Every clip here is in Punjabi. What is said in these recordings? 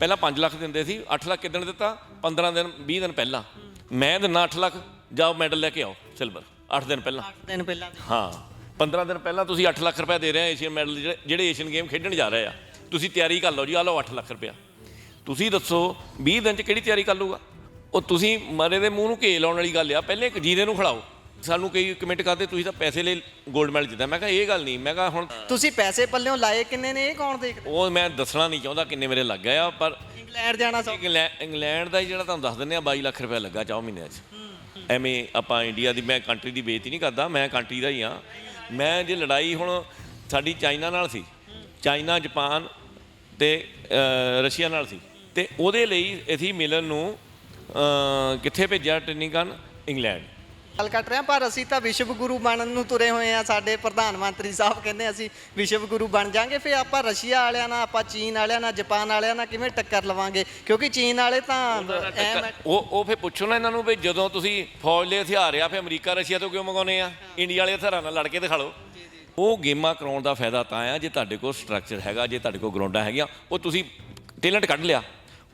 ਪਹਿਲਾਂ 5 ਲੱਖ ਦਿੰਦੇ ਸੀ, 8 ਲੱਖ ਕਿੱਦਣ ਦਿੱਤਾ? 15 ਦਿਨ 20 ਦਿਨ ਪਹਿਲਾਂ। ਮੈਂ ਦਿੰਦਾ 8 ਲੱਖ, ਜਾਓ ਮੈਡਲ ਲੈ ਕੇ ਆਓ ਸਿਲਵਰ 8 ਦਿਨ ਪਹਿਲਾਂ। 8 ਦਿਨ ਪਹਿਲਾਂ ਹਾਂ 15 ਦਿਨ ਪਹਿਲਾਂ ਤੁਸੀਂ 8 ਲੱਖ ਰੁਪਏ ਦੇ ਰਹੇ ਆ ਏਸ਼ੀਅਨ ਮੈਡਲ ਜਿਹੜੇ ਏਸ਼ੀਅਨ ਗੇਮ ਖੇਡਣ ਜਾ ਰਹੇ ਆ। ਤੁਸੀਂ ਤਿਆਰੀ ਕਰ ਲਓ ਜੀ, ਆ ਲਓ 8 ਲੱਖ ਰੁਪਇਆ। ਤੁਸੀਂ ਦੱਸੋ 20 ਦਿਨ 'ਚ ਕਿਹੜੀ ਤਿਆਰੀ ਕਰ ਲੂਗਾ ਉਹ? ਤੁਸੀਂ ਮਰੇ ਦੇ ਮੂੰਹ ਨੂੰ ਘੇ ਲਾਉਣ ਵਾਲੀ ਗੱਲ ਆ। ਪਹਿਲੇ ਇੱਕ ਜੀਰੇ ਨੂੰ ਖਿਲਾਓ। ਸਾਨੂੰ ਕਈ ਕਮੈਂਟ ਕਰਦੇ ਤੁਸੀਂ ਤਾਂ ਪੈਸੇ ਲਈ ਗੋਲਡ ਮੈਡਲ ਜਿੱਤਿਆ। ਮੈਂ ਕਿਹਾ ਇਹ ਗੱਲ ਨਹੀਂ। ਮੈਂ ਕਿਹਾ ਹੁਣ ਤੁਸੀਂ ਪੈਸੇ ਪੱਲਿਓਂ ਲਾਏ ਕਿੰਨੇ ਨੇ ਇਹ ਕੌਣ ਦੇਖਦਾ? ਉਹ ਮੈਂ ਦੱਸਣਾ ਨਹੀਂ ਚਾਹੁੰਦਾ ਕਿੰਨੇ ਮੇਰੇ ਲੱਗ ਗਏ ਆ, ਪਰ ਇੰਗਲੈਂਡ ਜਾਣਾ ਸੌ ਇੰਗਲੈਂਡ ਦਾ ਜਿਹੜਾ ਤੁਹਾਨੂੰ ਦੱਸ ਦਿੰਦੇ ਆ 22 ਲੱਖ ਰੁਪਇਆ ਲੱਗਾ 4 ਮਹੀਨਿਆਂ 'ਚ। ਐਵੇਂ ਆਪਾਂ ਇੰਡੀਆ ਦੀ, ਮੈਂ ਕੰਟਰੀ ਦੀ ਬੇਇੱਜ਼ਤੀ ਨਹੀਂ ਕਰਦਾ, ਮੈਂ ਕੰਟਰੀ ਦਾ ਹੀ ਹਾਂ। ਮੈਂ ਜੇ ਲੜਾਈ ਹੁਣ ਸਾਡੀ ਚਾਈਨਾ ਨਾਲ ਸੀ, ਚਾਈਨਾ ਜਾਪਾਨ ਅਤੇ ਰਸ਼ੀਆ ਨਾਲ ਸੀ, ਅਤੇ ਉਹਦੇ ਲਈ ਅਸੀਂ ਮਿਲਣ ਨੂੰ ਕਿੱਥੇ ਭੇਜਿਆ ਟ੍ਰੇਨਿੰਗ ਕਰਨ? ਇੰਗਲੈਂਡ। ਗੱਲ ਕੱਟ ਰਿਹਾ, ਪਰ ਅਸੀਂ ਤਾਂ ਵਿਸ਼ਵ ਗੁਰੂ ਬਣਨ ਨੂੰ ਤੁਰੇ ਹੋਏ ਆ। ਸਾਡੇ ਪ੍ਰਧਾਨ ਮੰਤਰੀ ਸਾਹਿਬ ਕਹਿੰਦੇ ਅਸੀਂ ਵਿਸ਼ਵ ਗੁਰੂ ਬਣ ਜਾਾਂਗੇ। ਫਿਰ ਆਪਾਂ ਰਸ਼ੀਆ ਵਾਲਿਆਂ ਨਾਲ, ਆਪਾਂ ਚੀਨ ਵਾਲਿਆਂ ਨਾਲ, ਜਾਪਾਨ ਵਾਲਿਆਂ ਨਾਲ ਕਿਵੇਂ ਟੱਕਰ ਲਵਾਂਗੇ? ਕਿਉਂਕਿ ਚੀਨ ਵਾਲੇ ਤਾਂ ਉਹ ਫਿਰ ਪੁੱਛੋ ਨਾ ਇਹਨਾਂ ਨੂੰ ਵੀ ਜਦੋਂ ਤੁਸੀਂ ਫੌਜ ਦੇ ਹਥਿਆਰ ਆ ਫਿਰ ਅਮਰੀਕਾ ਰਸ਼ੀਆ ਤੋਂ ਕਿਉਂ ਮੰਗਾਉਂਦੇ ਆ? ਇੰਡੀਆ ਵਾਲੇ ਹਥਿਆਰਾਂ ਨਾਲ ਲੜ ਕੇ ਦਿਖਾ ਲਓ। ਉਹ ਗੇਮਾਂ ਕਰਾਉਣ ਦਾ ਫਾਇਦਾ ਤਾਂ ਆ ਜੇ ਤੁਹਾਡੇ ਕੋਲ ਸਟਰਕਚਰ ਹੈਗਾ, ਜੇ ਤੁਹਾਡੇ ਕੋਲ ਗਰਾਊਂਡਾਂ ਹੈਗੀਆਂ। ਉਹ ਤੁਸੀਂ ਟੈਲੈਂਟ ਕੱਢ ਲਿਆ,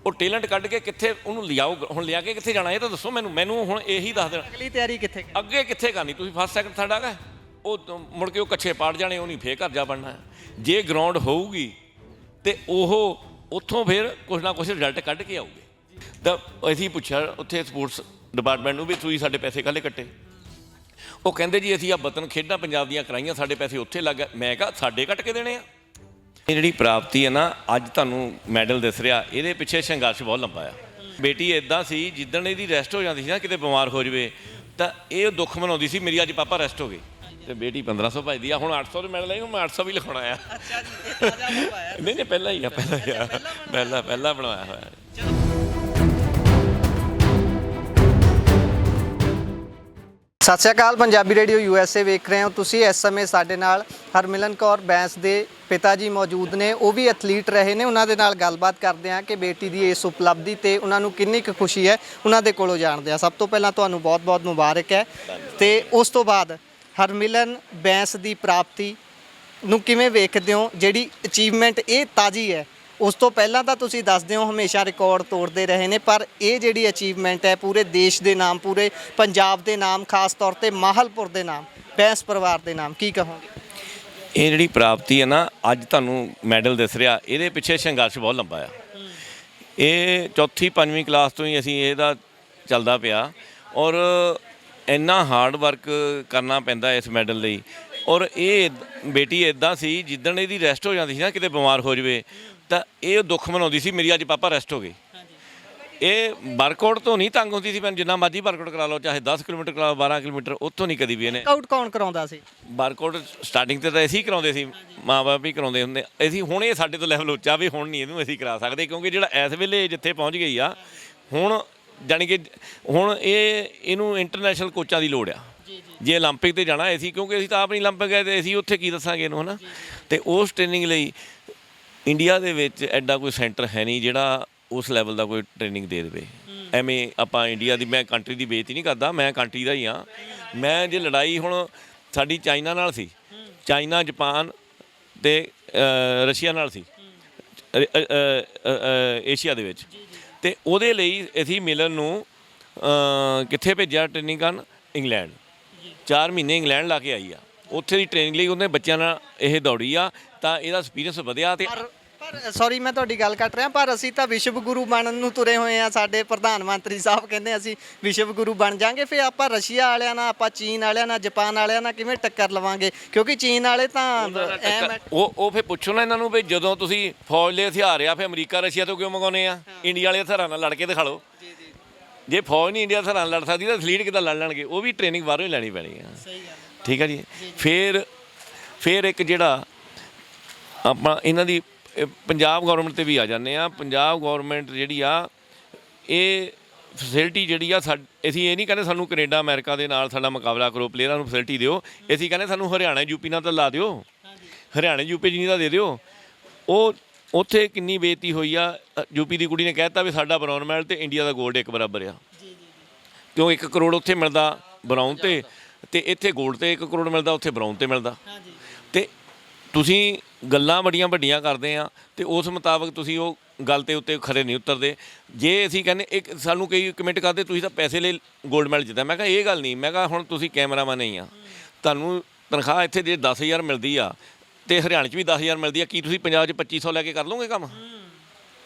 ਉਹ ਟੈਲੈਂਟ ਕੱਢ ਕੇ ਕਿੱਥੇ ਉਹਨੂੰ ਲਿਆਓ? ਹੁਣ ਲਿਆ ਕੇ ਕਿੱਥੇ ਜਾਣਾ ਇਹ ਤਾਂ ਦੱਸੋ ਮੈਨੂੰ ਹੁਣ ਇਹੀ ਦੱਸ ਦੇਣਾ। ਅਗਲੀ ਤਿਆਰੀ ਕਿੱਥੇ? ਅੱਗੇ ਕਿੱਥੇ ਕਰਨੀ? ਤੁਸੀਂ ਫਸਟ ਸੈਕਿੰਡ ਥਰਡ ਆ ਗਏ, ਉਹ ਮੁੜ ਕੇ ਉਹ ਕੱਛੇ ਪਾੜ ਜਾਣੇ, ਉਹ ਨਹੀਂ ਫੇਰ ਘਰ ਜਾ ਬਣਨਾ। ਜੇ ਗਰਾਊਂਡ ਹੋਊਗੀ ਤੇ ਉਹ ਉੱਥੋਂ ਫਿਰ ਕੁਛ ਨਾ ਕੁਛ ਰਿਜ਼ਲਟ ਕੱਢ ਕੇ ਆਊਗੇ। ਤਾਂ ਅਸੀਂ ਪੁੱਛਿਆ ਉੱਥੇ ਸਪੋਰਟਸ ਡਿਪਾਰਟਮੈਂਟ ਨੂੰ ਵੀ ਤੁਸੀਂ ਸਾਡੇ ਪੈਸੇ ਕਾਹਲੇ ਕੱਟੇ? ਉਹ ਕਹਿੰਦੇ ਜੀ ਅਸੀਂ ਆ ਵਤਨ ਖੇਡਾਂ ਪੰਜਾਬ ਦੀਆਂ ਕਰਾਈਆਂ, ਸਾਡੇ ਪੈਸੇ ਉੱਥੇ ਲੱਗ ਗਏ। ਮੈਂ ਕਿਹਾ ਸਾਡੇ ਕੱਟ ਕੇ ਦੇਣੇ ਆ? ਇਹ ਜਿਹੜੀ ਪ੍ਰਾਪਤੀ ਹੈ ਨਾ, ਅੱਜ ਤੁਹਾਨੂੰ ਮੈਡਲ ਦਿਸ ਰਿਹਾ, ਇਹਦੇ ਪਿੱਛੇ ਸੰਘਰਸ਼ ਬਹੁਤ ਲੰਬਾ ਆ। ਬੇਟੀ ਇੱਦਾਂ ਸੀ ਜਿੱਦਣ ਇਹਦੀ ਰੈਸਟ ਹੋ ਜਾਂਦੀ ਸੀ ਨਾ, ਕਿਤੇ ਬਿਮਾਰ ਹੋ ਜਾਵੇ ਤਾਂ ਇਹ ਦੁੱਖ ਮਨਾਉਂਦੀ ਸੀ ਮੇਰੀ ਅੱਜ ਪਾਪਾ ਰੈਸਟ ਹੋ ਗਏ। ਤੇ ਬੇਟੀ 1500 ਭਜਦੀ ਆ, ਹੁਣ 800 ਦੇ ਮੈਡਲ ਆਈ, ਹੁਣ ਮੈਂ 800 ਵੀ ਲਿਖਾਉਣਾ ਆ। ਅੱਛਾ ਜੀ, ਇਹ ਤਾਜ਼ਾ ਬਣਵਾਇਆ? ਨਹੀਂ ਪਹਿਲਾਂ ਹੀ ਆ, ਪਹਿਲਾਂ ਬਣਵਾਇਆ ਹੋਇਆ। ਸਤਿ ਸ਼੍ਰੀ ਅਕਾਲ, ਪੰਜਾਬੀ ਰੇਡੀਓ USA ਵੇਖ ਰਹੇ ਹੋ ਤੁਸੀਂ। ਇਸ ਸਮੇਂ ਸਾਡੇ ਨਾਲ ਹਰਮਿਲਨ ਕੌਰ ਬੈਂਸ ਦੇ ਪਿਤਾ ਜੀ ਮੌਜੂਦ ਨੇ। ਉਹ ਵੀ ਐਥਲੀਟ ਰਹੇ ਨੇ। ਉਹਨਾਂ ਦੇ ਨਾਲ ਗੱਲਬਾਤ ਕਰਦੇ ਹਾਂ ਕਿ ਬੇਟੀ ਦੀ ਇਸ ਉਪਲਬਧੀ ਤੇ ਉਹਨਾਂ ਨੂੰ ਕਿੰਨੀ ਕੁ ਖੁਸ਼ੀ ਹੈ, ਉਹਨਾਂ ਦੇ ਕੋਲੋਂ ਜਾਣਦੇ ਹਾਂ। ਸਭ ਤੋਂ ਪਹਿਲਾਂ ਤੁਹਾਨੂੰ ਬਹੁਤ-ਬਹੁਤ ਮੁਬਾਰਕ ਹੈ। ਤੇ ਉਸ ਤੋਂ ਬਾਅਦ ਹਰਮਿਲਨ ਬੈਂਸ ਦੀ ਪ੍ਰਾਪਤੀ ਨੂੰ ਕਿਵੇਂ ਵੇਖਦੇ ਹੋ? ਜਿਹੜੀ ਅਚੀਵਮੈਂਟ ਇਹ ਤਾਜ਼ੀ ਹੈ, ਉਸ ਤੋਂ ਪਹਿਲਾਂ ਤਾਂ ਤੁਸੀਂ ਦੱਸਦੇ ਹੋ ਹਮੇਸ਼ਾ ਰਿਕਾਰਡ ਤੋੜਦੇ ਰਹੇ ਨੇ, ਪਰ ਇਹ ਜਿਹੜੀ ਅਚੀਵਮੈਂਟ ਹੈ ਪੂਰੇ ਦੇਸ਼ ਦੇ ਨਾਮ, ਪੂਰੇ ਪੰਜਾਬ ਦੇ ਨਾਮ, ਖਾਸ ਤੌਰ ਤੇ ਮਾਹਲਪੁਰ ਦੇ ਨਾਮ, ਬੈਂਸ ਪਰਿਵਾਰ ਦੇ ਨਾਮ, ਕੀ ਕਹੋਗੇ? ਇਹ ਜਿਹੜੀ ਪ੍ਰਾਪਤੀ ਹੈ ਨਾ, ਅੱਜ ਤੁਹਾਨੂੰ ਮੈਡਲ ਦਿਸ ਰਿਹਾ, ਇਹਦੇ ਪਿੱਛੇ ਸੰਘਰਸ਼ ਬਹੁਤ ਲੰਬਾ ਆ। ਇਹ 4ਵੀਂ 5ਵੀਂ ਕਲਾਸ ਤੋਂ ਹੀ ਅਸੀਂ ਇਹਦਾ ਚੱਲਦਾ ਪਿਆ, ਔਰ ਇੰਨਾ ਹਾਰਡ ਵਰਕ ਕਰਨਾ ਪੈਂਦਾ ਇਸ ਮੈਡਲ ਲਈ। ਔਰ ਇਹ ਬੇਟੀ ਇੱਦਾਂ ਸੀ ਜਿੱਦਣ ਇਹਦੀ ਰੈਸਟ ਹੋ ਜਾਂਦੀ ਸੀ ਨਾ, ਕਿਤੇ ਬਿਮਾਰ ਹੋ ਜਾਵੇ ਤਾਂ ਇਹ ਦੁੱਖ ਮਨਾਉਂਦੀ ਸੀ ਮੇਰੀ ਅੱਜ ਪਾਪਾ ਰੈਸਟ ਹੋ ਗਏ। ਇਹ ਵਰਕਆਊਟ ਤੋਂ ਨਹੀਂ ਤੰਗ ਹੁੰਦੀ ਸੀ, ਮੈਨੂੰ ਜਿੰਨਾ ਮਰਜ਼ੀ ਵਰਕਆਊਟ ਕਰਾ ਲਓ, ਚਾਹੇ 10 ਕਿਲੋਮੀਟਰ ਕਰਾ ਲਓ, 12 ਕਿਲੋਮੀਟਰ, ਉੱਥੋਂ ਨਹੀਂ ਕਦੀ ਵੀ ਇਹਨੇ। ਵਰਕਆਊਟ ਕੌਣ ਕਰਾਉਂਦਾ ਸੀ? ਵਰਕਆਊਟ ਸਟਾਰਟਿੰਗ ਤੇ ਤਾਂ ਅਸੀਂ ਕਰਾਉਂਦੇ ਸੀ, ਮਾਂ-ਬਾਪ ਵੀ ਕਰਾਉਂਦੇ ਹੁੰਦੇ ਅਸੀਂ। ਹੁਣ ਇਹ ਸਾਡੇ ਤੋਂ ਲੈਵਲ ਉੱਚਾ ਵੀ, ਹੁਣ ਨਹੀਂ ਇਹਨੂੰ ਅਸੀਂ ਕਰਾ ਸਕਦੇ, ਕਿਉਂਕਿ ਜਿਹੜਾ ਇਸ ਵੇਲੇ ਜਿੱਥੇ ਪਹੁੰਚ ਗਈ ਆ ਹੁਣ, ਜਾਣੀ ਕਿ ਹੁਣ ਇਹਨੂੰ ਇੰਟਰਨੈਸ਼ਨਲ ਕੋਚਾਂ ਦੀ ਲੋੜ ਆ ਜੇ ਓਲੰਪਿਕ 'ਤੇ ਜਾਣਾ ਅਸੀਂ, ਕਿਉਂਕਿ ਅਸੀਂ ਤਾਂ ਆਪ ਨਹੀਂ ਓਲੰਪਿਕ ਗਏ ਤੇ ਅਸੀਂ ਉੱਥੇ ਕੀ ਦੱਸਾਂਗੇ ਇਹਨੂੰ, ਹੈ ਨਾ। ਅਤੇ ਉਸ ਟ੍ਰੇਨਿੰਗ ਲਈ ਇੰਡੀਆ ਦੇ ਵਿੱਚ ਐਡਾ ਕੋਈ ਸੈਂਟਰ ਹੈ ਨਹੀਂ ਜਿਹੜਾ ਉਸ ਲੈਵਲ ਦਾ ਕੋਈ ਟ੍ਰੇਨਿੰਗ ਦੇ ਦੇਵੇ। ਐਵੇਂ ਆਪਾਂ ਇੰਡੀਆ ਦੀ, ਮੈਂ ਕੰਟਰੀ ਦੀ ਬੇਇੱਜ਼ਤੀ ਨਹੀਂ ਕਰਦਾ, ਮੈਂ ਕੰਟਰੀ ਦਾ ਹੀ ਹਾਂ। ਮੈਂ ਜੇ ਲੜਾਈ ਹੁਣ ਸਾਡੀ ਚਾਈਨਾ ਨਾਲ ਸੀ, ਚਾਈਨਾ ਜਾਪਾਨ ਅਤੇ ਰਸ਼ੀਆ ਨਾਲ ਸੀ, ਏਸ਼ੀਆ ਦੇ ਵਿੱਚ, ਅਤੇ ਉਹਦੇ ਲਈ ਅਸੀਂ ਮਿਲਣ ਨੂੰ ਕਿੱਥੇ ਭੇਜਿਆ ਟ੍ਰੇਨਿੰਗ ਕਰਨ? ਇੰਗਲੈਂਡ। 4 ਮਹੀਨੇ ਇੰਗਲੈਂਡ ਲਾ ਕੇ ਆਈ ਆ। ਉੱਥੇ ਦੀ ਟ੍ਰੇਨਿੰਗ ਲਈ ਉਹਨੇ ਬੱਚਿਆਂ ਨਾਲ ਇਹ ਦੌੜੀ ਆ, ਤਾਂ ਇਹਦਾ ਐਕਸਪੀਰੀਅੰਸ ਵਧਿਆ। ਤੇ ਪਰ ਸੌਰੀ ਮੈਂ ਤੁਹਾਡੀ ਗੱਲ ਕੱਟ ਰਿਹਾ, ਪਰ ਅਸੀਂ ਤਾਂ ਵਿਸ਼ਵ ਗੁਰੂ ਬਣਨ ਨੂੰ ਤੁਰੇ ਹੋਏ ਆ। ਸਾਡੇ ਪ੍ਰਧਾਨ ਮੰਤਰੀ ਸਾਹਿਬ ਕਹਿੰਦੇ ਅਸੀਂ ਵਿਸ਼ਵ ਗੁਰੂ ਬਣ ਜਾਾਂਗੇ। ਫਿਰ ਆਪਾਂ ਰਸ਼ੀਆ ਵਾਲਿਆਂ ਨਾਲ, ਆਪਾਂ ਚੀਨ ਵਾਲਿਆਂ ਨਾਲ, ਜਾਪਾਨ ਵਾਲਿਆਂ ਨਾਲ ਕਿਵੇਂ ਟੱਕਰ ਲਵਾਂਗੇ? ਕਿਉਂਕਿ ਚੀਨ ਵਾਲੇ ਤਾਂ ਉਹ ਫਿਰ ਪੁੱਛੋ ਨਾ ਇਹਨਾਂ ਨੂੰ ਵੀ ਜਦੋਂ ਤੁਸੀਂ ਫੌਜ ਦੇ ਹਥਿਆਰ ਆ ਫਿਰ ਅਮਰੀਕਾ ਰਸ਼ੀਆ ਤੋਂ ਕਿਉਂ ਮੰਗਾਉਂਦੇ ਆ? ਇੰਡੀਆ ਵਾਲੇ ਹਥਿਆਰਾਂ ਨਾਲ ਲੜ ਕੇ ਦਿਖਾ ਲਓ। ਜੇ ਫੌਜ ਨਹੀਂ ਇੰਡੀਆ ਹਥਿਆਰਾਂ ਨਾਲ ਲੜ ਸਕਦੀ ਤਾਂ ਐਥਲੀਟ ਕਿੱਦਾਂ ਲੜ ਲੈਣਗੇ? ਉਹ ਵੀ ਟ੍ਰੇਨਿੰਗ ਬਾਹਰੋਂ ਹੀ ਲੈਣੀ ਪੈਣੀ ਆ। ਠੀਕ ਆ ਜੀ। ਫਿਰ ਇੱਕ ਜਿਹੜਾ ਆਪਾਂ ਇਹਨਾਂ ਦੀ ਪੰਜਾਬ ਗੌਰਮੈਂਟ 'ਤੇ ਵੀ ਆ ਜਾਂਦੇ ਆ। ਪੰਜਾਬ ਗੌਰਮੈਂਟ ਜਿਹੜੀ ਆ, ਇਹ ਫੈਸਿਲਿਟੀ ਜਿਹੜੀ ਆ, ਅਸੀਂ ਇਹ ਨਹੀਂ ਕਹਿੰਦੇ ਸਾਨੂੰ ਕੈਨੇਡਾ ਅਮਰੀਕਾ ਦੇ ਨਾਲ ਸਾਡਾ ਮੁਕਾਬਲਾ ਕਰੋ, ਪਲੇਅਰਾਂ ਨੂੰ ਫੈਸਿਲਿਟੀ ਦਿਓ। ਅਸੀਂ ਕਹਿੰਦੇ ਸਾਨੂੰ ਹਰਿਆਣਾ ਯੂਪੀ ਨਾਲ ਤਾਂ ਲਾ ਦਿਓ, ਹਰਿਆਣੇ ਯੂਪੀ ਜਿੰਨੀ ਦਾ ਦੇ ਦਿਓ। ਉਹ ਉੱਥੇ ਕਿੰਨੀ ਬੇਇੱਜ਼ਤੀ ਹੋਈ ਆ। ਯੂਪੀ ਦੀ ਕੁੜੀ ਨੇ ਕਹਿ ਦਿੱਤਾ ਵੀ ਸਾਡਾ ਬਰਾਊਨ ਮੈਡਲ ਅਤੇ ਇੰਡੀਆ ਦਾ ਗੋਲਡ ਇੱਕ ਬਰਾਬਰ ਆ, ਕਿਉਂ 1 ਕਰੋੜ ਉੱਥੇ ਮਿਲਦਾ ਬਰਾਊਨ 'ਤੇ, ਅਤੇ ਇੱਥੇ ਗੋਲਡ 'ਤੇ 1 ਕਰੋੜ ਮਿਲਦਾ, ਉੱਥੇ ਬਰਾਊਨ 'ਤੇ ਮਿਲਦਾ। ਅਤੇ ਤੁਸੀਂ ਗੱਲਾਂ ਬੜੀਆਂ ਵੱਡੀਆਂ ਕਰਦੇ ਆ, ਅਤੇ ਉਸ ਮੁਤਾਬਕ ਤੁਸੀਂ ਉਹ ਗੱਲ ਤੇ ਉੱਤੇ ਖਰੇ ਨਹੀਂ ਉਤਰਦੇ। ਜੇ ਅਸੀਂ ਕਹਿੰਦੇ ਇੱਕ ਸਾਨੂੰ ਕਈ ਕਮੈਂਟ ਕਰਦੇ ਤੁਸੀਂ ਤਾਂ ਪੈਸੇ ਲਈ 골ਡ ਮੈਡਲ ਜਿੱਤਿਆ, ਮੈਂ ਕਿਹਾ ਇਹ ਗੱਲ ਨਹੀਂ। ਮੈਂ ਕਿਹਾ ਹੁਣ ਤੁਸੀਂ ਕੈਮਰਾਮੈਨ ਨਹੀਂ ਆ, ਤੁਹਾਨੂੰ ਤਨਖਾਹ ਇੱਥੇ ਜੇ 10,000 ਮਿਲਦੀ ਆ ਤੇ ਹਰਿਆਣੇ 'ਚ ਵੀ 10,000 ਮਿਲਦੀ ਆ, ਕੀ ਤੁਸੀਂ ਪੰਜਾਬ 'ਚ 2500 ਲੈ ਕੇ ਕਰ ਲਓਗੇ ਕੰਮ?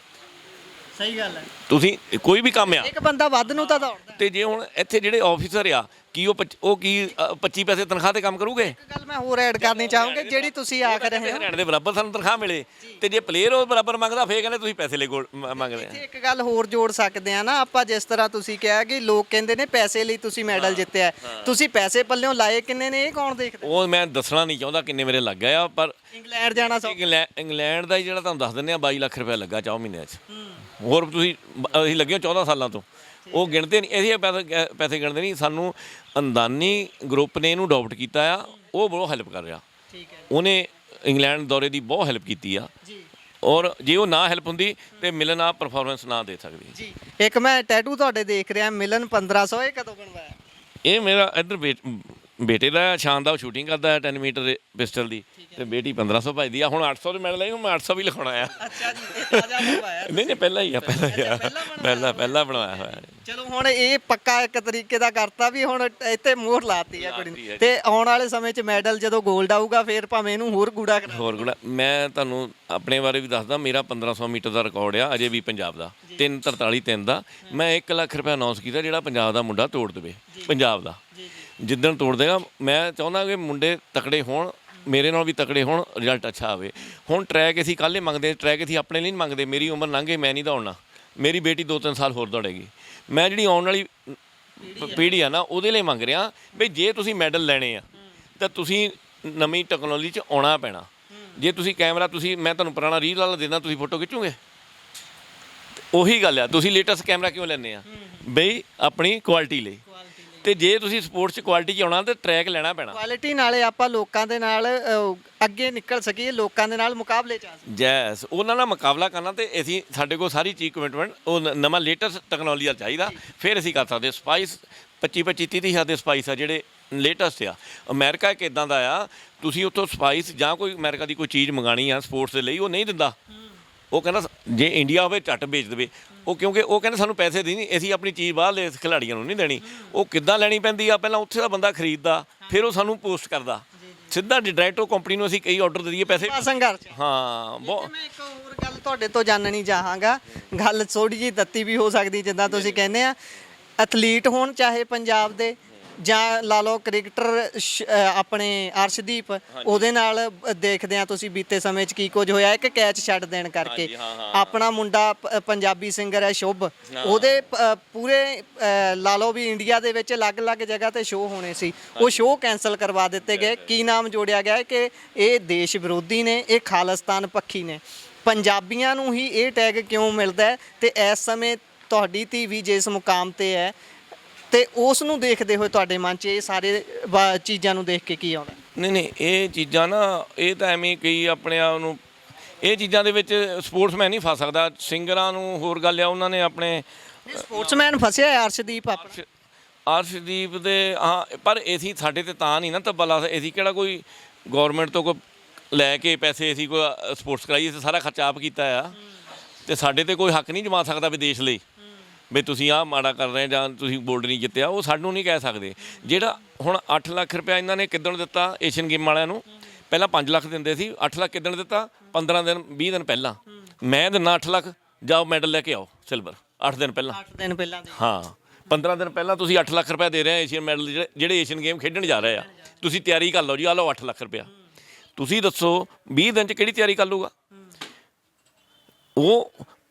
ਸਹੀ ਗੱਲ ਹੈ। ਤੁਸੀਂ ਕੋਈ ਵੀ ਕੰਮ ਆ ਇੱਕ ਬੰਦਾ ਵੱਧ ਨੂੰ ਤਾਂ ਦੌੜਦਾ। ਤੇ ਜੇ ਹੁਣ ਇੱਥੇ ਜਿਹੜੇ ਆਫੀਸਰ ਆ ਕੀ ਉਹ 25 ਪੈਸੇ ਤਨਖਾਹ ਤੇ ਕੰਮ ਕਰੂਗੇ? ਇੱਕ ਗੱਲ ਮੈਂ ਹੋਰ ਐਡ ਕਰਨੀ ਚਾਹੂੰਗੀ, ਜਿਹੜੀ ਤੁਸੀਂ ਆਖ ਰਹੇ ਹੋ ਹਰਿਆਣੇ ਦੇ ਬਰਾਬਰ ਸਾਨੂੰ ਤਨਖਾਹ ਮਿਲੇ, ਤੇ ਜੇ ਪਲੇਅਰ ਉਹ ਬਰਾਬਰ ਮੰਗਦਾ ਫੇਰ ਕਹਿੰਦੇ ਤੁਸੀਂ ਪੈਸੇ ਲਈ ਮੰਗਦੇ ਆ। ਇੱਥੇ ਇੱਕ ਗੱਲ ਹੋਰ ਜੋੜ ਸਕਦੇ ਆ ਨਾ ਆਪਾਂ, ਜਿਸ ਤਰ੍ਹਾਂ ਤੁਸੀਂ ਕਿਹਾ ਕਿ ਲੋਕ ਕਹਿੰਦੇ ਨੇ ਪੈਸੇ ਲਈ ਤੁਸੀਂ ਮੈਡਲ ਜਿੱਤਿਆ, ਤੁਸੀਂ ਪੈਸੇ ਪੱਲਿਓਂ ਲਾਏ ਕਿੰਨੇ ਨੇ ਇਹ ਕੌਣ ਦੇਖਦਾ? ਉਹ ਮੈਂ ਦੱਸਣਾ ਨਹੀਂ ਚਾਹੁੰਦਾ ਕਿੰਨੇ ਮੇਰੇ ਲੱਗ ਗਏ ਆ, ਪਰ ਇੰਗਲੈਂਡ ਜਾਣਾ ਸੌ ਇੰਗਲੈਂਡ ਦਾ ਜਿਹੜਾ ਤੁਹਾਨੂੰ ਦੱਸ ਦਿੰਦੇ ਆ 22 ਲੱਖ ਰੁਪਏ ਲੱਗਾ 4 ਮਹੀਨਿਆਂ 'ਚ। ਹੋਰ ਤੁਸੀਂ ਅਸੀਂ ਲੱਗੇ 14 ਸਾਲਾਂ ਤੋਂ, ਉਹ ਗਿਣਦੇ ਨਹੀਂ, ਅਸੀਂ ਪੈਸੇ ਗਿਣਦੇ ਨਹੀਂ। ਸਾਨੂੰ ਅੰਦਾਨੀ ਗਰੁੱਪ ਨੇ ਇਹਨੂੰ ਅਡਾਪਟ ਕੀਤਾ ਆ, ਉਹ ਬਹੁਤ ਹੈਲਪ ਕਰ ਰਿਹਾ। ਠੀਕ ਹੈ ਉਹਨੇ ਇੰਗਲੈਂਡ ਦੌਰੇ ਦੀ ਬਹੁਤ ਹੈਲਪ ਕੀਤੀ ਆ, ਔਰ ਜੇ ਉਹ ਨਾ ਹੈਲਪ ਹੁੰਦੀ ਤੇ ਮਿਲਨ ਆ ਪਰਫਾਰਮੈਂਸ ਨਾ ਦੇ ਸਕਦੀ ਜੀ। ਇੱਕ ਮੈਂ ਟੈਟੂ ਤੁਹਾਡੇ ਦੇਖ ਰਿਹਾ ਮਿਲਨ 1500, ਇਹ ਕਦੋਂ ਬਣਵਾਇਆ? ਇਹ ਮੇਰਾ ਇੱਧਰ ਬੇਟੇ ਦਾ ਸ਼ਾਨ ਦਾ, ਉਹ ਸ਼ੂਟਿੰਗ ਕਰਦਾ ਹੈ 10 ਮੀਟਰ ਪਿਸਟਲ ਦੀ, ਤੇ ਬੇਟੀ 1500 ਭਜਦੀ ਆ। ਹੁਣ 800 ਦੇ ਮੈਡਲ ਆਈ, ਹੁਣ ਮੈਂ 800 ਵੀ ਲਿਖਾਉਣਾ ਆ। ਅੱਛਾ ਜੀ, ਇਹ ਤਾਜ਼ਾ ਬਣਵਾਇਆ? ਨਹੀਂ ਪਹਿਲਾਂ ਹੀ ਆ, ਪਹਿਲਾਂ ਬਣਵਾਇਆ ਹੋਇਆ। ਚਲੋ ਹੁਣ ਇਹ ਪੱਕਾ ਇੱਕ ਤਰੀਕੇ ਦਾ ਕਰਤਾ ਵੀ ਹੁਣ ਇੱਥੇ ਮੋਹਰ ਲਾਤੀ ਆ ਕੁੜੀ ਨੇ, ਤੇ ਆਉਣ ਵਾਲੇ ਸਮੇਂ 'ਚ ਮੈਡਲ ਜਦੋਂ 골ਡ ਆਊਗਾ ਫੇਰ ਭਾਵੇਂ ਇਹਨੂੰ ਹੋਰ ਗੂੜਾ ਕਰਾ। ਹੋਰ ਗੁਣਾ ਮੈਂ ਤੁਹਾਨੂੰ ਆਪਣੇ ਬਾਰੇ ਵੀ ਦੱਸਦਾ, ਮੇਰਾ 1500 ਮੀਟਰ ਦਾ ਰਿਕਾਰਡ ਆ ਅਜੇ ਵੀ ਪੰਜਾਬ ਦਾ, 3:43:3 ਦਾ। ਮੈਂ 1 ਲੱਖ ਰੁਪਏ ਅਨਾਉਂਸ ਕੀਤਾ ਜਿਹੜਾ ਪੰਜਾਬ ਦਾ ਮੁੰਡਾ ਤੋੜ ਦੇਵੇ, ਪੰਜਾਬ ਦਾ ਜਿੱਦਣ ਤੋੜ ਦੇਗਾ। ਮੈਂ ਚਾਹੁੰਦਾ ਕਿ ਮੁੰਡੇ ਤਕੜੇ ਹੋਣ, ਮੇਰੇ ਨਾਲ ਵੀ ਤਕੜੇ ਹੋਣ, ਰਿਜ਼ਲਟ ਅੱਛਾ ਆਵੇ। ਹੁਣ ਟਰੈਕ ਅਸੀਂ ਕੱਲ੍ਹ ਮੰਗਦੇ, ਟਰੈਕ ਅਸੀਂ ਆਪਣੇ ਲਈ ਨਹੀਂ ਮੰਗਦੇ। ਮੇਰੀ ਉਮਰ ਲੰਘੇ, ਮੈਂ ਨਹੀਂ ਦੌੜਨਾ, ਮੇਰੀ ਬੇਟੀ 2-3 ਸਾਲ ਹੋਰ ਦੌੜੇਗੀ। ਮੈਂ ਜਿਹੜੀ ਆਉਣ ਵਾਲੀ ਪੀੜ੍ਹੀ ਆ ਨਾ ਉਹਦੇ ਲਈ ਮੰਗ ਰਿਹਾ ਵੀ ਜੇ ਤੁਸੀਂ ਮੈਡਲ ਲੈਣੇ ਆ ਤਾਂ ਤੁਸੀਂ ਨਵੀਂ ਟੈਕਨੋਲੋਜੀ 'ਚ ਆਉਣਾ ਪੈਣਾ। ਜੇ ਤੁਸੀਂ ਕੈਮਰਾ ਮੈਂ ਤੁਹਾਨੂੰ ਪੁਰਾਣਾ ਰੀਲ ਵਾਲਾ ਦੇਣਾ, ਤੁਸੀਂ ਫੋਟੋ ਖਿੱਚੋਗੇ? ਉਹੀ ਗੱਲ ਆ, ਤੁਸੀਂ ਲੇਟੈਸਟ ਕੈਮਰਾ ਕਿਉਂ ਲੈਂਦੇ ਆ? ਬਈ ਆਪਣੀ ਕੁਆਲਿਟੀ ਲਈ। ਤੇ ਜੇ ਤੁਸੀਂ ਸਪੋਰਟਸ 'ਚ ਕੁਆਲਿਟੀ 'ਚ ਆਉਣਾ ਤਾਂ ਟਰੈਕ ਲੈਣਾ ਪੈਣਾ। ਕੁਆਲਿਟੀ ਨਾਲੇ ਆਪਾਂ ਲੋਕਾਂ ਦੇ ਨਾਲ ਅੱਗੇ ਨਿਕਲ ਸਕੀਏ, ਲੋਕਾਂ ਦੇ ਨਾਲ ਮੁਕਾਬਲੇ 'ਚ ਆ ਸਕੀਏ। ਜੈਸ ਉਹਨਾਂ ਨਾਲ ਮੁਕਾਬਲਾ ਕਰਨਾ, ਤੇ ਅਸੀਂ ਸਾਡੇ ਕੋਲ ਸਾਰੀ ਚੀਜ਼ ਕਮਿਟਮੈਂਟ, ਉਹ ਨਵਾਂ ਲੇਟੈਸਟ ਟੈਕਨੋਲੋਜੀ ਦਾ ਚਾਹੀਦਾ, ਫਿਰ ਅਸੀਂ ਕਰ ਸਕਦੇ। ਸਪਾਈਸ 25-30 ਹਜ਼ਾਰ ਦੇ ਸਪਾਈਸ ਆ ਜਿਹੜੇ ਲੇਟੈਸਟ ਆ। ਅਮਰੀਕਾ ਇੱਕ ਇੱਦਾਂ ਦਾ ਆ, ਤੁਸੀਂ ਉੱਥੋਂ ਸਪਾਈਸ ਜਾਂ ਕੋਈ ਅਮਰੀਕਾ ਦੀ ਕੋਈ ਚੀਜ਼ ਮੰਗਾਣੀ ਆ ਸਪੋਰਟਸ ਦੇ ਲਈ, ਉਹ ਨਹੀਂ ਦਿੰਦਾ। ਉਹ ਕਹਿੰਦਾ ਜੇ ਇੰਡੀਆ ਹੋਵੇ ਝੱਟ ਵੇਚ ਦੇਵੇ ਉਹ, ਕਿਉਂਕਿ ਉਹ ਕਹਿੰਦੇ ਸਾਨੂੰ ਪੈਸੇ ਦੇ ਨਹੀਂ, ਅਸੀਂ ਆਪਣੀ ਚੀਜ਼ ਬਾਹਰਲੇ ਖਿਡਾਰੀਆਂ ਨੂੰ ਨਹੀਂ ਦੇਣੀ। ਉਹ ਕਿੱਦਾਂ ਲੈਣੀ ਪੈਂਦੀ ਆ? ਪਹਿਲਾਂ ਉੱਥੇ ਦਾ ਬੰਦਾ ਖਰੀਦਦਾ, ਫਿਰ ਉਹ ਸਾਨੂੰ ਪੋਸਟ ਕਰਦਾ ਸਿੱਧਾ ਡਾਇਰੈਕਟ। ਉਹ ਕੰਪਨੀ ਨੂੰ ਅਸੀਂ ਕਈ ਆਰਡਰ ਦੇ ਦਈਏ ਪੈਸੇ। ਸੰਘਰਸ਼। ਹਾਂ ਬਹੁਤ। ਮੈਂ ਇੱਕ ਹੋਰ ਗੱਲ ਤੁਹਾਡੇ ਤੋਂ ਜਾਣਨੀ ਚਾਹਾਂਗਾ, ਗੱਲ ਥੋੜੀ ਜਿਹੀ ਤੱਤੀ ਵੀ ਹੋ ਸਕਦੀ, ਜਿੱਦਾਂ ਤੁਸੀਂ ਕਹਿੰਦੇ ਆ ਐਥਲੀਟ ਹੋਣ ਚਾਹੇ ਪੰਜਾਬ ਦੇ, ਜਾਂ ਲਾ ਲਓ ਕ੍ਰਿਕਟਰ ਆਪਣੇ ਅਰਸ਼ਦੀਪ, ਉਹਦੇ ਨਾਲ ਦੇਖਦੇ ਆ ਤੁਸੀਂ ਬੀਤੇ ਸਮੇਂ 'ਚ ਕੀ ਕੁਝ ਹੋਇਆ। ਇੱਕ ਕੈਚ ਛੱਡ ਦੇਣ ਕਰਕੇ ਆਪਣਾ ਮੁੰਡਾ ਪੰਜਾਬੀ ਸਿੰਗਰ ਹੈ ਸ਼ੁਭ, ਉਹਦੇ ਪੂਰੇ ਲਾ ਲਓ ਵੀ ਇੰਡੀਆ ਦੇ ਵਿੱਚ ਅਲੱਗ-ਅਲੱਗ ਜਗ੍ਹਾ ਤੇ ਸ਼ੋਅ ਹੋਣੇ ਸੀ, ਉਹ ਸ਼ੋਅ ਕੈਂਸਲ ਕਰਵਾ ਦਿੱਤੇ ਗਏ। ਕੀ ਨਾਮ ਜੋੜਿਆ ਗਿਆ ਕਿ ਇਹ ਦੇਸ਼ ਵਿਰੋਧੀ ਨੇ, ਇਹ ਖਾਲਿਸਤਾਨ ਪੱਖੀ ਨੇ। ਪੰਜਾਬੀਆਂ ਨੂੰ ਹੀ ਇਹ ਟੈਗ ਕਿਉਂ ਮਿਲਦਾ? ਤੇ ਇਸ ਸਮੇਂ ਤੁਹਾਡੀ ਧੀ ਵੀ ਜਿਸ ਮੁਕਾਮ ਤੇ ਹੈ, ਤੇ ਉਸ ਨੂੰ ਦੇਖਦੇ ਹੋਏ ਤੁਹਾਡੇ ਮਨ 'ਚ ਇਹ ਸਾਰੇ ਚੀਜ਼ਾਂ ਨੂੰ ਦੇਖ ਕੇ ਕੀ ਆਉਂਦਾ? ਨਹੀਂ ਇਹ ਚੀਜ਼ਾਂ ਨਾ, ਇਹ ਤਾਂ ਐਵੇਂ ਕਈ ਆਪਣੇ ਆਪ ਨੂੰ, ਇਹ ਚੀਜ਼ਾਂ ਦੇ ਵਿੱਚ ਸਪੋਰਟਸਮੈਨ ਨਹੀਂ ਫਸ ਸਕਦਾ। ਸਿੰਗਰਾਂ ਨੂੰ ਹੋਰ ਗੱਲ ਆ, ਉਹਨਾਂ ਨੇ ਆਪਣੇ ਸਪੋਰਟਸਮੈਨ ਫਸਿਆ ਅਰਸ਼ਦੀਪ ਅਰਸ਼ਦੀਪ ਦੇ। ਹਾਂ ਪਰ ਅਸੀਂ ਸਾਡੇ ਤੇ ਤਾਂ ਨਹੀਂ ਨਾ ਤਬਲਾ, ਅਸੀਂ ਕਿਹੜਾ ਕੋਈ ਗੌਰਮੈਂਟ ਤੋਂ ਕੋਈ ਲੈ ਕੇ ਪੈਸੇ ਅਸੀਂ ਕੋਈ ਸਪੋਰਟਸ ਕਰਾਈਏ, ਅਸੀਂ ਸਾਰਾ ਖਰਚਾ ਆਪ ਕੀਤਾ ਆ। ਤੇ ਸਾਡੇ ਤੇ ਕੋਈ ਹੱਕ ਨਹੀਂ ਜਮਾ ਸਕਦਾ ਵਿਦੇਸ਼ ਲਈ ਵੀ ਤੁਸੀਂ ਆਹ ਮਾੜਾ ਕਰ ਰਹੇ ਜਾਂ ਤੁਸੀਂ ਗੋਲਡ ਨਹੀਂ ਜਿੱਤਿਆ, ਉਹ ਸਾਨੂੰ ਨਹੀਂ ਕਹਿ ਸਕਦੇ। ਜਿਹੜਾ ਹੁਣ 8 ਲੱਖ ਰੁਪਇਆ ਇਹਨਾਂ ਨੇ ਕਿੱਦਣ ਦਿੱਤਾ ਏਸ਼ੀਅਨ ਗੇਮ ਵਾਲਿਆਂ ਨੂੰ? ਪਹਿਲਾਂ 5 ਲੱਖ ਦਿੰਦੇ ਸੀ, 8 ਲੱਖ ਕਿੱਦਣ ਦਿੱਤਾ? 15 ਦਿਨ 20 ਦਿਨ ਪਹਿਲਾਂ। ਮੈਂ ਦਿੰਦਾ 8 ਲੱਖ, ਜਾਓ ਮੈਡਲ ਲੈ ਕੇ ਆਓ ਸਿਲਵਰ 8 ਦਿਨ ਪਹਿਲਾਂ। 8 ਦਿਨ ਪਹਿਲਾਂ ਹਾਂ 15 ਦਿਨ ਪਹਿਲਾਂ ਤੁਸੀਂ 8 ਲੱਖ ਰੁਪਇਆ ਦੇ ਰਹੇ ਆ ਏਸ਼ੀਅਨ ਮੈਡਲ, ਜਿਹੜੇ ਏਸ਼ੀਅਨ ਗੇਮ ਖੇਡਣ ਜਾ ਰਹੇ ਆ। ਤੁਸੀਂ ਤਿਆਰੀ ਕਰ ਲਓ ਜੀ, ਆ ਲਓ 8 ਲੱਖ ਰੁਪਇਆ। ਤੁਸੀਂ ਦੱਸੋ 20 ਦਿਨ 'ਚ ਕਿਹੜੀ ਤਿਆਰੀ ਕਰ ਲੂਗਾ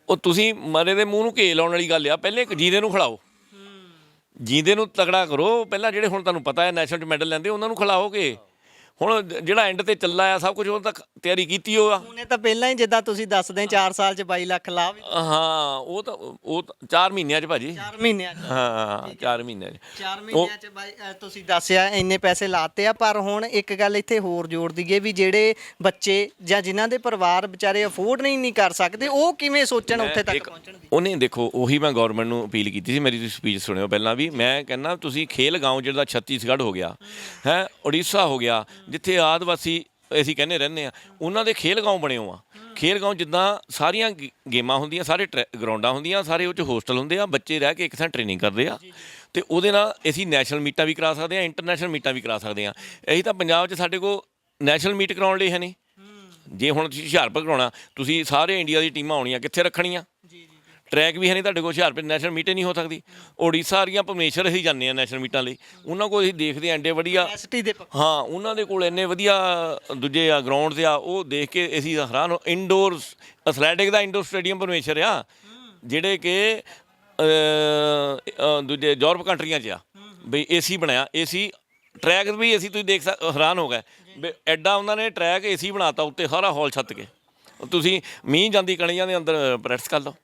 ਉਹ ਤੁਸੀਂ ਮਰੇ ਦੇ ਮੂੰਹ ਨੂੰ ਘੇ ਲਾਉਣ ਵਾਲੀ ਗੱਲ ਆ। ਪਹਿਲੇ ਜੀਂਦੇ ਨੂੰ ਖਿਲਾਓ, ਜੀਂਦੇ ਨੂੰ ਤਗੜਾ ਕਰੋ ਪਹਿਲਾਂ। ਜਿਹੜੇ ਹੁਣ ਤੁਹਾਨੂੰ ਪਤਾ ਹੈ ਨੈਸ਼ਨਲ 'ਚ ਮੈਡਲ ਲੈਂਦੇ, ਉਹਨਾਂ ਨੂੰ ਖਿਲਾਓਗੇ। ਹੁਣ ਜਿਹੜਾ ਐਂਡ ਤੇ ਚੱਲਾ ਆ ਸਭ ਕੁਝ, ਉਹ ਤਾਂ ਤਿਆਰੀ ਕੀਤੀ ਹੋਆ ਉਹਨੇ ਤਾਂ ਪਹਿਲਾਂ ਹੀ, ਜਿੱਦਾਂ ਤੁਸੀਂ ਦੱਸਦੇ 4 ਸਾਲ 'ਚ 22 ਲੱਖ ਲਾ। ਹਾਂ ਉਹ ਤਾਂ 4 ਮਹੀਨਿਆਂ 'ਚ ਭਾਜੀ। 4 ਮਹੀਨਿਆਂ 'ਚ? ਹਾਂ 4 ਮਹੀਨਿਆਂ 'ਚ। 4 ਮਹੀਨਿਆਂ 'ਚ ਬਾਈ ਤੁਸੀਂ ਦੱਸਿਆ ਇੰਨੇ ਪੈਸੇ ਲਾਤੇ ਆ। ਪਰ ਹੁਣ ਇੱਕ ਗੱਲ ਇੱਥੇ ਹੋਰ ਜੋੜ ਦਈਏ ਵੀ ਜਿਹੜੇ ਬੱਚੇ ਜਾਂ ਜਿਨ੍ਹਾਂ ਦੇ ਪਰਿਵਾਰ ਵਿਚਾਰੇ ਅਫੋਰਡ ਨਹੀਂ ਕਰ ਸਕਦੇ, ਉਹ ਕਿਵੇਂ ਸੋਚਣ ਉੱਥੇ ਤੱਕ ਪਹੁੰਚਣ ਦੀ? ਉਹਨੇ ਦੇਖੋ, ਉਹੀ ਮੈਂ ਗੌਰਮੈਂਟ ਨੂੰ ਅਪੀਲ ਕੀਤੀ ਸੀ। ਮੇਰੀ ਤੁਸੀਂ ਸਪੀਚ ਸੁਣਿਓ ਪਹਿਲਾਂ ਵੀ। ਮੈਂ ਕਹਿੰਦਾ ਤੁਸੀਂ ਖੇਲ ਗਾਉਂ ਜਿਹੜਾ ਛੱਤੀਸਗੜ੍ਹ ਹੋ ਗਿਆ ਹੈ, ਉੜੀਸਾ ਹੋ ਗਿਆ, ਜਿੱਥੇ ਆਦਿਵਾਸੀ ਅਸੀਂ ਕਹਿੰਦੇ ਰਹਿੰਦੇ ਆ, ਉਹਨਾਂ ਦੇ ਖੇਲ ਗਾਉਂ ਬਣੇ ਹੋ ਆ। ਖੇਲ ਗਰਾਊਂਡ ਜਿੱਦਾਂ ਸਾਰੀਆਂ ਗੇਮਾਂ ਹੁੰਦੀਆਂ, ਸਾਰੇ ਗਰਾਊਂਡਾਂ ਹੁੰਦੀਆਂ, ਸਾਰੇ ਉਹ 'ਚ ਹੋਸਟਲ ਹੁੰਦੇ ਆ, ਬੱਚੇ ਰਹਿ ਕੇ ਇੱਕ ਥਾਂ ਟ੍ਰੇਨਿੰਗ ਕਰਦੇ ਆ ਤੇ ਉਹਦੇ ਨਾਲ ਅਸੀਂ ਨੈਸ਼ਨਲ ਮੀਟਾਂ ਵੀ ਕਰਾ ਸਕਦੇ ਆ, ਇੰਟਰਨੈਸ਼ਨਲ ਮੀਟਾਂ ਵੀ ਕਰਾ ਸਕਦੇ ਆ। ਇਹੀ ਤਾਂ ਪੰਜਾਬ 'ਚ ਸਾਡੇ ਕੋਲ ਨੈਸ਼ਨਲ ਮੀਟ ਕਰਾਉਣ ਲਈ ਹੈ ਨਹੀਂ। ਜੇ ਹੁਣ ਤੁਸੀਂ ਹੁਸ਼ਿਆਰਪੁਰ ਕਰਾਉਣਾ, ਤੁਸੀਂ ਸਾਰੇ ਇੰਡੀਆ ਦੀ ਟੀਮਾਂ ਆਉਣੀਆਂ, ਕਿੱਥੇ ਰੱਖਣੀਆਂ? ਟਰੈਕ ਵੀ ਹੈ ਨਹੀਂ ਤੁਹਾਡੇ ਕੋਲ, ਹੁਸ਼ਿਆਰਪੁਰ ਨੈਸ਼ਨਲ ਮੀਟ ਹੀ ਨਹੀਂ ਹੋ ਸਕਦੀ। ਉੜੀਸਾ ਵਾਲੀਆਂ ਭੁਵਨੇਸ਼ਵਰ ਅਸੀਂ ਜਾਂਦੇ ਹਾਂ ਨੈਸ਼ਨਲ ਮੀਟਾਂ ਲਈ, ਉਹਨਾਂ ਕੋਲ ਅਸੀਂ ਦੇਖਦੇ ਹਾਂ ਐਡੇ ਵਧੀਆ, ਹਾਂ ਉਹਨਾਂ ਦੇ ਕੋਲ ਇੰਨੇ ਵਧੀਆ ਦੂਜੇ ਆ ਗਰਾਊਂਡਸ ਆ, ਉਹ ਦੇਖ ਕੇ ਅਸੀਂ ਹੈਰਾਨ। ਇੰਡੋਰ ਐਥਲੈਟਿਕ ਦਾ ਇੰਡੋਰ ਸਟੇਡੀਅਮ ਭੁਵਨੇਸ਼ਵਰ ਆ, ਜਿਹੜੇ ਕਿ ਦੂਜੇ ਯੂਰਪ ਕੰਟਰੀਆਂ 'ਚ ਆ ਬਈ ਏਸੀ ਬਣਾਇਆ, ਏਸੀ ਟਰੈਕ ਵੀ ਅਸੀਂ ਤੁਸੀਂ ਦੇਖ ਹੈਰਾਨ ਹੋ ਗਏ ਵੀ ਐਡਾ ਉਹਨਾਂ ਨੇ ਟਰੈਕ ਏਸੀ ਬਣਾਤਾ ਉੱਤੇ ਸਾਰਾ ਹਾਲ ਛੱਤ ਕੇ। ਤੁਸੀਂ ਮੀਂਹ ਜਾਂਦੀ ਕਣੀਆਂ ਦੇ ਅੰਦਰ ਪ੍ਰੈਕਟਿਸ ਕਰ ਲਓ।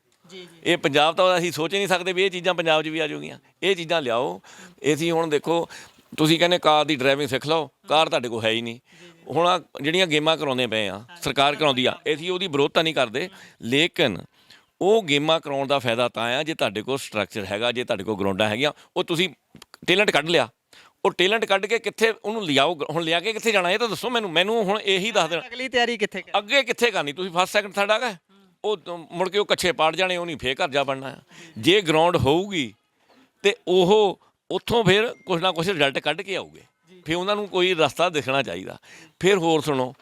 ਇਹ ਪੰਜਾਬ ਤਾਂ ਅਸੀਂ ਸੋਚ ਹੀ ਨਹੀਂ ਸਕਦੇ ਵੀ ਇਹ ਚੀਜ਼ਾਂ ਪੰਜਾਬ 'ਚ ਵੀ ਆ ਜਾਊਗੀਆਂ। ਇਹ ਚੀਜ਼ਾਂ ਲਿਆਓ। ਅਸੀਂ ਹੁਣ ਦੇਖੋ, ਤੁਸੀਂ ਕਹਿੰਦੇ ਕਾਰ ਦੀ ਡਰਾਈਵਿੰਗ ਸਿੱਖ ਲਓ, ਕਾਰ ਤੁਹਾਡੇ ਕੋਲ ਹੈ ਹੀ ਨਹੀਂ। ਹੁਣ ਆਹ ਜਿਹੜੀਆਂ ਗੇਮਾਂ ਕਰਾਉਂਦੇ ਪਏ ਆ, ਸਰਕਾਰ ਕਰਾਉਂਦੀ ਆ, ਅਸੀਂ ਉਹਦੀ ਵਿਰੋਧਤਾ ਨਹੀਂ ਕਰਦੇ, ਲੇਕਿਨ ਉਹ ਗੇਮਾਂ ਕਰਾਉਣ ਦਾ ਫਾਇਦਾ ਤਾਂ ਆ ਜੇ ਤੁਹਾਡੇ ਕੋਲ ਸਟਰਕਚਰ ਹੈਗਾ, ਜੇ ਤੁਹਾਡੇ ਕੋਲ ਗਰਾਊਂਡਾਂ ਹੈਗੀਆਂ। ਉਹ ਤੁਸੀਂ ਟੈਲੈਂਟ ਕੱਢ ਲਿਆ, ਉਹ ਟੈਲੈਂਟ ਕੱਢ ਕੇ ਕਿੱਥੇ ਉਹਨੂੰ ਲਿਆਓ। ਹੁਣ ਲਿਆ ਕੇ ਕਿੱਥੇ ਜਾਣਾ ਇਹ ਤਾਂ ਦੱਸੋ ਮੈਨੂੰ ਹੁਣ ਇਹੀ ਦੱਸ ਦੇਣਾ। ਅਗਲੀ ਤਿਆਰੀ ਕਿੱਥੇ ਅੱਗੇ ਕਿੱਥੇ ਕਰਨੀ? ਤੁਸੀਂ ਫਸਟ ਸੈਕਿੰਡ ਥਰਡ ਆ ਗਏ, ਉਹ ਮੁੜ ਕੇ ਉਹ ਕੱਛੇ ਪਾੜ ਜਾਣੇ, ਉਹ ਨਹੀਂ ਫੇਰ ਘਰ ਜਾ ਬਣਨਾ। ਜੇ ਗਰਾਊਂਡ ਹੋਊਗੀ ਤੇ ਉਹ ਉੱਥੋਂ ਫਿਰ ਕੁਛ ਨਾ ਕੁਛ ਰਿਜ਼ਲਟ ਕੱਢ ਕੇ ਆਊਗੇ। ਫਿਰ ਉਹਨਾਂ ਨੂੰ ਕੋਈ ਰਸਤਾ ਦਿਖਣਾ ਚਾਹੀਦਾ। ਫਿਰ ਹੋਰ ਸੁਣੋ,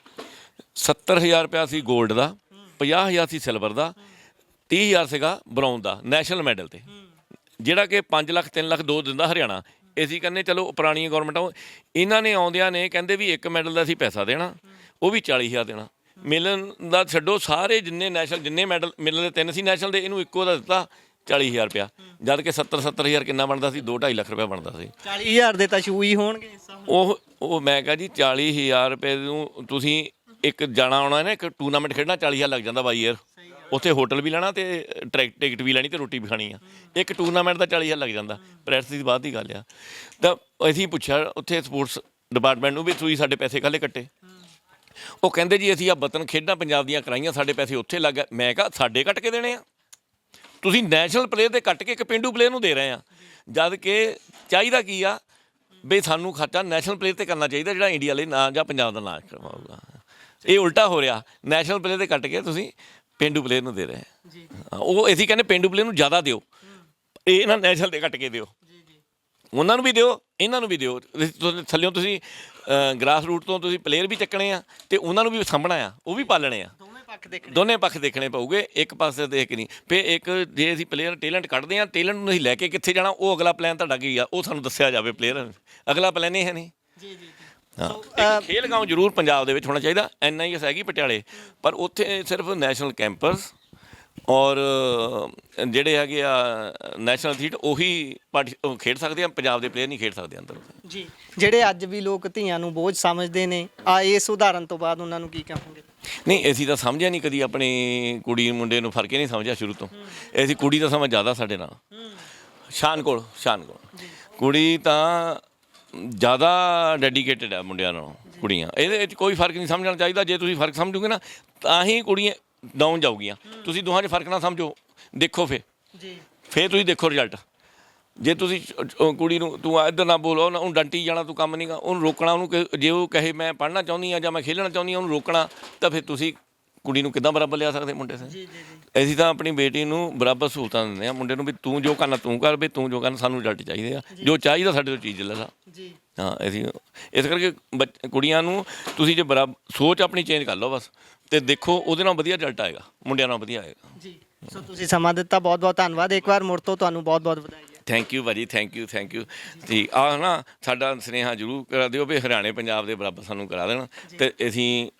70,000 ਰੁਪਇਆ ਸੀ ਗੋਲਡ ਦਾ, 50,000 ਸੀ ਸਿਲਵਰ ਦਾ, 30,000 ਸੀਗਾ ਬਰੌਂਜ਼ ਦਾ ਨੈਸ਼ਨਲ ਮੈਡਲ 'ਤੇ, ਜਿਹੜਾ ਕਿ 5 ਲੱਖ 3 ਲੱਖ 2 ਦਿੰਦਾ ਹਰਿਆਣਾ। ਅਸੀਂ ਕਹਿੰਦੇ ਚਲੋ ਪੁਰਾਣੀਆਂ ਗੌਰਮੈਂਟਾਂ, ਇਹਨਾਂ ਨੇ ਆਉਂਦਿਆਂ ਨੇ ਕਹਿੰਦੇ ਵੀ ਇੱਕ ਮੈਡਲ ਦਾ ਅਸੀਂ ਪੈਸਾ ਦੇਣਾ, ਉਹ ਵੀ 40,000 ਦੇਣਾ। ਮਿਲਣ ਦਾ ਛੱਡੋ, ਸਾਰੇ ਜਿੰਨੇ ਨੈਸ਼ਨਲ ਜਿੰਨੇ ਮੈਡਲ ਮਿਲਣ ਦੇ 3 ਸੀ ਨੈਸ਼ਨਲ ਦੇ, ਇਹਨੂੰ ਇੱਕੋ ਦਾ ਦਿੱਤਾ 40,000 ਰੁਪਇਆ। ਜਦ ਕਿ 70,000 ਕਿੰਨਾ ਬਣਦਾ ਸੀ? 2-2.5 ਲੱਖ ਰੁਪਇਆ ਬਣਦਾ ਸੀ। 40,000 ਦੇ ਤਾਂ ਸ਼ੂ ਹੀ ਹੋਣਗੇ। ਉਹ ਮੈਂ ਕਿਹਾ ਜੀ 40,000 ਰੁਪਏ ਨੂੰ ਤੁਸੀਂ ਇੱਕ ਜਾਣਾ ਆਉਣਾ ਨਾ, ਇੱਕ ਟੂਰਨਾਮੈਂਟ ਖੇਡਣਾ 40,000 ਲੱਗ ਜਾਂਦਾ ਬਾਈ ਈਅਰ। ਉੱਥੇ ਹੋਟਲ ਵੀ ਲੈਣਾ ਤੇ ਟਿਕਟ ਵੀ ਲੈਣੀ ਤੇ ਰੋਟੀ ਵੀ ਖਾਣੀ ਆ। ਇੱਕ ਟੂਰਨਾਮੈਂਟ ਦਾ 40,000 ਲੱਗ ਜਾਂਦਾ। ਪ੍ਰੈਕਟਿਸ ਦੀ ਬਾਅਦ ਦੀ ਗੱਲ ਆ। ਤਾਂ ਅਸੀਂ ਪੁੱਛਿਆ ਉੱਥੇ ਸਪੋਰਟਸ ਡਿਪਾਰਟਮੈਂਟ ਨੂੰ ਵੀ ਤੁਸੀਂ ਸਾਡੇ ਪੈਸੇ ਕਾਹਲੇ ਕੱਟੇ? ਉਹ ਕਹਿੰਦੇ ਜੀ ਅਸੀਂ ਆ ਵਤਨ ਖੇਡਾਂ ਪੰਜਾਬ ਦੀਆਂ ਕਰਾਈਆਂ, ਸਾਡੇ ਪੈਸੇ ਉੱਥੇ ਲੱਗ ਗਏ। ਮੈਂ ਕਿਹਾ ਸਾਡੇ ਕੱਟ ਕੇ ਦੇਣੇ ਆ? ਤੁਸੀਂ ਨੈਸ਼ਨਲ ਪਲੇਅਰ ਦੇ ਕੱਟ ਕੇ ਇੱਕ ਪੇਂਡੂ ਪਲੇਅਰ ਨੂੰ ਦੇ ਰਹੇ ਆ। ਜਦ ਕਿ ਚਾਹੀਦਾ ਕੀ ਆ ਬਈ ਸਾਨੂੰ ਖਰਚਾ ਨੈਸ਼ਨਲ ਪਲੇਅਰ 'ਤੇ ਕਰਨਾ ਚਾਹੀਦਾ, ਜਿਹੜਾ ਇੰਡੀਆ ਲਈ ਨਾਂ ਜਾਂ ਪੰਜਾਬ ਦਾ ਨਾਂ ਕਰਵਾਊਗਾ। ਇਹ ਉਲਟਾ ਹੋ ਰਿਹਾ, ਨੈਸ਼ਨਲ ਪਲੇਅਰ ਦੇ ਕੱਟ ਕੇ ਤੁਸੀਂ ਪੇਂਡੂ ਪਲੇਅਰ ਨੂੰ ਦੇ ਰਹੇ ਆ। ਉਹ ਅਸੀਂ ਕਹਿੰਦੇ ਪੇਂਡੂ ਪਲੇਅਰ ਨੂੰ ਜ਼ਿਆਦਾ ਦਿਓ, ਇਹ ਨਾ ਨੈਸ਼ਨਲ ਦੇ ਕੱਟ ਕੇ ਦਿਓ। ਉਹਨਾਂ ਨੂੰ ਵੀ ਦਿਓ, ਇਹਨਾਂ ਨੂੰ ਵੀ ਦਿਓ। ਥੱਲਿਓਂ ਤੁਸੀਂ ਗ੍ਰਾਸ ਰੂਟ ਤੋਂ ਤੁਸੀਂ ਪਲੇਅਰ ਵੀ ਚੱਕਣੇ ਆ ਤੇ ਉਹਨਾਂ ਨੂੰ ਵੀ ਸਾਂਭਣਾ ਆ, ਉਹ ਵੀ ਪਾਲਣੇ ਆ। ਦੋਨੇ ਪੱਖ ਦੇਖਣੇ ਪਊਗੇ, ਇੱਕ ਪਾਸੇ ਦੇਖ ਨਹੀਂ। ਫਿਰ ਇੱਕ ਜੇ ਅਸੀਂ ਪਲੇਅਰ ਟੈਲੈਂਟ ਕੱਢਦੇ ਹਾਂ, ਟੈਲੈਂਟ ਨੂੰ ਅਸੀਂ ਲੈ ਕੇ ਕਿੱਥੇ ਜਾਣਾ, ਉਹ ਅਗਲਾ ਪਲਾਨ ਤੁਹਾਡਾ ਕੀ ਆ, ਉਹ ਸਾਨੂੰ ਦੱਸਿਆ ਜਾਵੇ। ਪਲੇਅਰ ਅਗਲਾ ਪਲਾਨ ਇਹ ਹੈ ਨਹੀਂ। ਹਾਂ, ਖੇਲ ਗਰਾਊਂਡ ਜ਼ਰੂਰ ਪੰਜਾਬ ਦੇ ਵਿੱਚ ਹੋਣਾ ਚਾਹੀਦਾ। NIS ਹੈਗੀ ਪਟਿਆਲੇ, ਪਰ ਉੱਥੇ ਸਿਰਫ ਨੈਸ਼ਨਲ ਕੈਂਪਸ ਔਰ ਜਿਹੜੇ ਹੈਗੇ ਆ ਨੈਸ਼ਨਲ ਐਥਲੀਟ ਉਹੀ ਖੇਡ ਸਕਦੇ ਆ, ਪੰਜਾਬ ਦੇ ਪਲੇਅਰ ਨਹੀਂ ਖੇਡ ਸਕਦੇ ਅੰਦਰ ਜੀ। ਜਿਹੜੇ ਅੱਜ ਵੀ ਲੋਕ ਧੀਆਂ ਨੂੰ ਬੋਝ ਸਮਝਦੇ ਨੇ, ਇਸ ਉਦਾਹਰਨ ਤੋਂ ਬਾਅਦ ਉਹਨਾਂ ਨੂੰ ਕੀ ਕਹੋਗੇ? ਨਹੀਂ, ਅਸੀਂ ਤਾਂ ਸਮਝਿਆ ਨਹੀਂ ਕਦੀ, ਆਪਣੀ ਕੁੜੀ ਮੁੰਡੇ ਨੂੰ ਫਰਕ ਹੀ ਨਹੀਂ ਸਮਝਿਆ ਸ਼ੁਰੂ ਤੋਂ। ਅਸੀਂ ਕੁੜੀ ਦਾ ਸਮਾਂ ਜ਼ਿਆਦਾ ਸਾਡੇ ਨਾਲ ਸ਼ਾਨਕੋਲ ਕੁੜੀ ਤਾਂ ਜ਼ਿਆਦਾ ਡੈਡੀਕੇਟਡ ਹੈ ਮੁੰਡਿਆਂ ਨਾਲੋਂ। ਕੁੜੀਆਂ ਇਹਦੇ ਵਿੱਚ ਕੋਈ ਫਰਕ ਨਹੀਂ ਸਮਝਣਾ ਚਾਹੀਦਾ। ਜੇ ਤੁਸੀਂ ਫਰਕ ਸਮਝੋਗੇ ਨਾ ਤਾਂ ਹੀ ਕੁੜੀਆਂ ਡਾਊਨ ਜਾਊਗੀਆਂ। ਤੁਸੀਂ ਦੋਹਾਂ 'ਚ ਫਰਕ ਨਾ ਸਮਝੋ, ਦੇਖੋ ਫਿਰ ਤੁਸੀਂ ਦੇਖੋ ਰਿਜ਼ਲਟ। ਜੇ ਤੁਸੀਂ ਕੁੜੀ ਨੂੰ ਤੂੰ ਇੱਧਰ ਨਾ ਬੋਲੋ, ਉਹਨੂੰ ਡੰਟੀ ਜਾਣਾ, ਤੂੰ ਕੰਮ ਨਹੀਂ ਗਾ, ਉਹਨੂੰ ਰੋਕਣਾ। ਉਹਨੂੰ ਜੇ ਉਹ ਕਹੇ ਮੈਂ ਪੜ੍ਹਨਾ ਚਾਹੁੰਦੀ ਹਾਂ ਜਾਂ ਮੈਂ ਖੇਡਣਾ ਚਾਹੁੰਦੀ ਹਾਂ, ਉਹਨੂੰ ਰੋਕਣਾ, ਤਾਂ ਫਿਰ ਤੁਸੀਂ ਕੁੜੀ ਨੂੰ ਕਿੱਦਾਂ ਬਰਾਬਰ ਲਿਆ ਸਕਦੇ ਮੁੰਡੇ ਸੇ? ਅਸੀਂ ਤਾਂ ਆਪਣੀ ਬੇਟੀ ਨੂੰ ਬਰਾਬਰ ਸਹੂਲਤਾਂ ਦਿੰਦੇ ਹਾਂ। ਮੁੰਡੇ ਨੂੰ ਵੀ ਤੂੰ ਜੋ ਕਰਨਾ ਤੂੰ ਕਰ, ਵੀ ਤੂੰ ਜੋ ਕਰਨਾ ਸਾਨੂੰ ਰਿਜ਼ਲਟ ਚਾਹੀਦੇ ਆ, ਜੋ ਚਾਹੀਦਾ ਸਾਡੇ ਤੋਂ ਚੀਜ਼ ਲੈ ਲਾ। ਹਾਂ, ਅਸੀਂ ਇਸ ਕਰਕੇ ਕੁੜੀਆਂ ਨੂੰ ਤੁਸੀਂ ਜੇ ਬਰਾਬਰ ਸੋਚ ਆਪਣੀ ਚੇਂਜ ਕਰ ਲਓ ਬਸ, ਤੇ ਦੇਖੋ ਉਹਦੇ ਨਾਲ ਵਧੀਆ ਰਿਜ਼ਲਟ ਆਏਗਾ, ਮੁੰਡਿਆਂ ਨਾਲ ਵਧੀਆ ਆਏਗਾ। ਜੀ, ਸੋ ਤੁਸੀਂ ਸਮਾਂ ਦਿੱਤਾ, ਬਹੁਤ ਬਹੁਤ ਧੰਨਵਾਦ। ਇੱਕ ਵਾਰ ਮੁੜ ਤੋਂ ਤੁਹਾਨੂੰ ਬਹੁਤ ਬਹੁਤ ਵਧਾਈ। ਥੈਂਕ ਯੂ ਭਾਜੀ, ਥੈਂਕ ਯੂ ਜੀ। ਆਹ ਨਾ ਸਾਡਾ ਸੁਨੇਹਾ ਜ਼ਰੂਰ ਕਰਾ ਦਿਓ ਵੀ ਹਰਿਆਣੇ ਪੰਜਾਬ ਦੇ ਬਰਾਬਰ ਸਾਨੂੰ ਕਰਾ ਦੇਣ, ਤੇ ਅਸੀਂ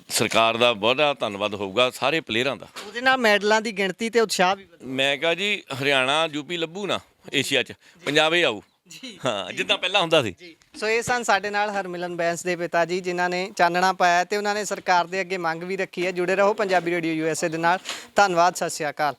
ਸਰਕਾਰ ਦਾ ਬਹੁਤਾ ਧੰਨਵਾਦ ਹੋਊਗਾ, ਸਾਰੇ ਪਲੇਅਰਾਂ ਦਾ। ਉਹਦੇ ਨਾਲ ਮੈਡਲਾਂ ਦੀ ਗਿਣਤੀ ਤੇ ਉਤਸ਼ਾਹ ਵੀ ਵਧੂ। ਮੈਂ ਕਿਹਾ ਜੀ ਹਰਿਆਣਾ ਯੂਪੀ ਲੱਭੂ ਨਾ ਏਸ਼ੀਆ 'ਚ, ਪੰਜਾਬ ਹੀ ਆਊ। ਹਾਂ, ਜਿੱਦਾਂ ਪਹਿਲਾਂ ਹੁੰਦਾ ਸੀ। ਸੋ ਇਹ ਸਨ ਸਾਡੇ ਨਾਲ ਹਰਮਿਲਨ ਬੈਂਸ ਦੇ ਪਿਤਾ ਜੀ, ਜਿਨ੍ਹਾਂ ਨੇ ਚਾਨਣਾ ਪਾਇਆ ਤੇ ਉਹਨਾਂ ਨੇ ਸਰਕਾਰ ਦੇ ਅੱਗੇ ਮੰਗ ਵੀ ਰੱਖੀ ਹੈ। ਜੁੜੇ ਰਹੋ ਪੰਜਾਬੀ ਰੇਡੀਓ USA ਦੇ ਨਾਲ। ਧੰਨਵਾਦ, ਸਤਿ ਸ਼੍ਰੀ ਅਕਾਲ।